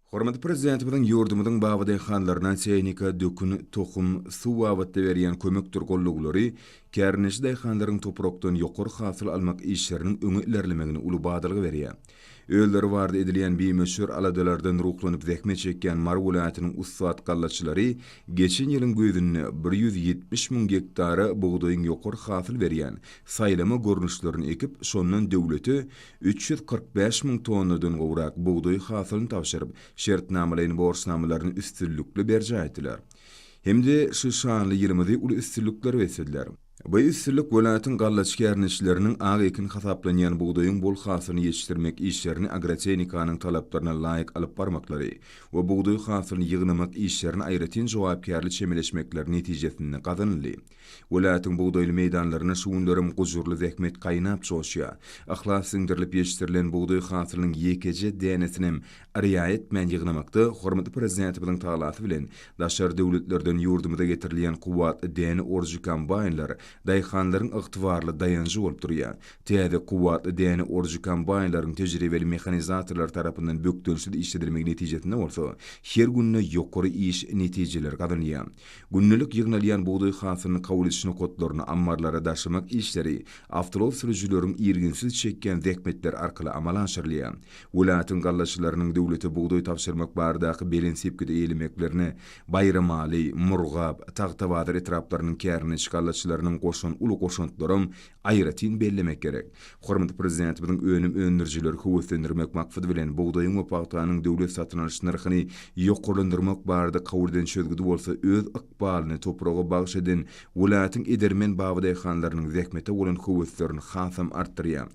Hormatly prezidentimizin ýurdumyzyň baby deýhanlaryna çeýnika, dökün, tohum, suw wagtda berýän kömekdir gollugulary, kärneşi deýhanlaryň toprakdan ýokary hasyl almak işleriniň öňe ilerlemegine uly badalgy berýär. Öýleri barda edilýän bir meşhur aladalardan ruhlanyp zähmet çekýän Mar welaýatynyň ussat gallaçylary geçen ýylyň göýdünde 170.000 hektara buğdaýyň ýokary hasyl berýän saýlama görnüşlerini ekip, şondan döwleti 345.000 tonnadan gowrak buğdaý hasylyny tapşyryp, şertnamalaryny borçnamalaryny üstünlükli berje aýtdylar. Hemde şu şanly ýylymyzy uly üstünlükler weseldiler. Bu üstünlük welaýatyň gallaç kärneşleriniň agy ekin hasaplanýan buğdaýyň bol hasylyny ýetişdirmek işlerini agrotehnikanyň talaplaryna laýyk alyp barmaklary we buğdaý hasylyny ýygnamak işlerini aýratyn jogapkärli çemeleşmekler netijesinde gazanyldy. Welaýatyň buğdaýly meýdanlaryna şuwunlarym gujurly zähmet gaýnap çoşýar. Ahlas singdirilip ýetişdirilen buğdaý hasylynyň ýekeje dänesinem riýayet bilen ýygnamakda hormatly prezidentimiziň taýlasy bilen daşary döwletlerden ýurdumyza getirilýän kuwwat däne orji kombaýnlar daýhanlaryň ygtybarly dayanjy bolup durýar. Täze kuwwat däne orji kombaýnlaryň tejribeli mehanizatorlar tarapyndan bökdönüşde işledilmegi netijesinde bolsa, her günne ýokary iş netijeleri gazanýar. Günnelik ýygnalýan buğdaý hasylyny kabul etişini kodlaryny ammarlara daşymak işleri avtolog sürüjüleriň irginsiz çekýän zähmetler arkaly amala aşyrylýar. Welaýatyň gallaçylarynyň döwleti buğdaý tapşyrmak bardaky belensipgide eýlemeklerini Bayramaly, Murgap, Tagtabadyr etraplarynyň kärneş gallaçylarynyň goşun uly goşuntlarym aýratyn bellemek gerek. Hormatly prezidentimiziň önüm öndürjileri höwetlendirmek maksady bilen buğdaýyň we paxtanyň döwlet satyn alyş narhyny ýokarlandyrmak barada kawrdan çözgüdi bolsa öz ykbalyny topraga bagş eden welaýatyň edermen baby deýhanlarynyň zähmete bolan höwetlerini hasam artdyrýar.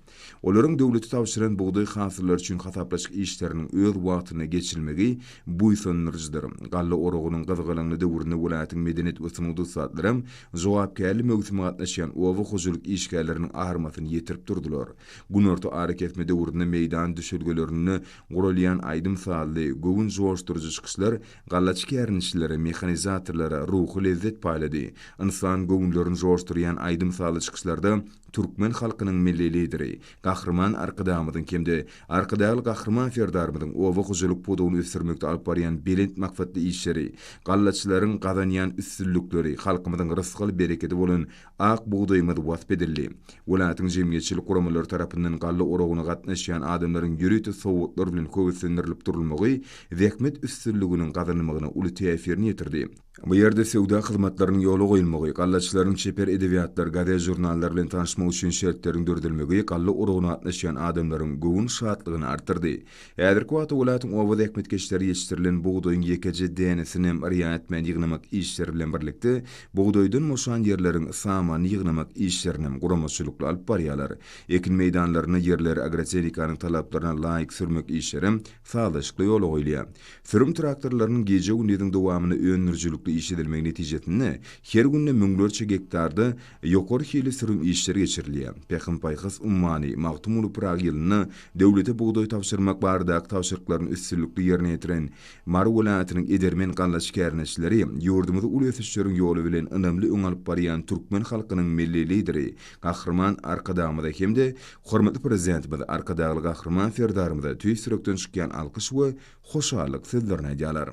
Olaryň döwleti tapşyran buğdaý hasyllary üçin hasaplaşyk işleriniň öz wagtyna geçilmegi buýsundyrjydyr. Galla orogynyň gyzgalaňly döwründe welaýatyň medeniýet we sumudy satlarym jogapkärli mögsüme gatnaşýan owa hujuluk işgärleriniň armasyny ýetirip durdular. Günorta hareket döwründe meýdan düşürgelerini guralýan aýdym sally, gowun joşdurjy çykyşlar gallaç kärnişleri, mehanizatorlara ruhy lezzet paýlady. İnsan gowunlaryny joşdurýan aýdym sally çykyşlarda Türkmen halkynyň milli lideri, gahrman arkadamydyň kimde arkadaly gahrman ferdarmydyň owa hujuluk podugyny ösürmekde alyp barýan belent makfatly işleri, gallaçylaryň gazanýan üstünlükleri, halkymyzyň rızkyly bereketi bolan ak buğdaýymyzy wasp edildi. Welaýatyň jemgyýetçilik guramalary tarapyndan galla orogyna gatnaşýan adamlaryň ýürüýte sowgatlar bilen höwetlendirilip durulmagy zähmet üstünlüginiň gazanmagyna uly täsirini ýetirdi. Bu ýerde sewda hyzmatlarynyň ýoly goýulmagy, gallaçylaryň çeper edebiýatlar, gazet jurnallar bilen tanışmak üçin şertlerini dördülmegi galla orogyna gatnaşýan adamlaryň gowun şatlygyny artdyrdy. Häzirki wagtda welaýatyň owa zähmet geçleri ýetişdirilen buğdaýyň ýekeje dänesini riýayet bilen ýygnamak işleri bilen birlikde buğdaýdan moşan ýerleriň samany ýygnamak işlerini guramaçylykly alyp barýarlar. Ekin meýdanlaryny ýerleri agrotehnikanyň talaplaryna laýyk sürmek işleri sağlaşykly ýoly goýulýar. Sürüm traktorlarynyň geje gündüziň dowamyny öňürjülükli işledilmegi netijesinde her günde müňlerçe hektarda ýokary hili sürüm işleri geçirilýär. Pekin paýhys ummany Magtumuly Prag ýylyny döwlete buğdaý tapşyrmak bardaky tapşyrıklaryny üstünlükli ýerine ýetiren Mar welaýatynyň edermen gallaç kärneşleri ýurdumyzy uly ösüşleriň ýoly bilen önemli öň alyp barýan türkmen halkynyň milli lideri, gahrman arkadamyda hemde hormatly prezidentimiz arkadaly gahrman ferdarymyza tüýsürekden çykýan alkyş we hoşallyk sözlerini aýdýarlar.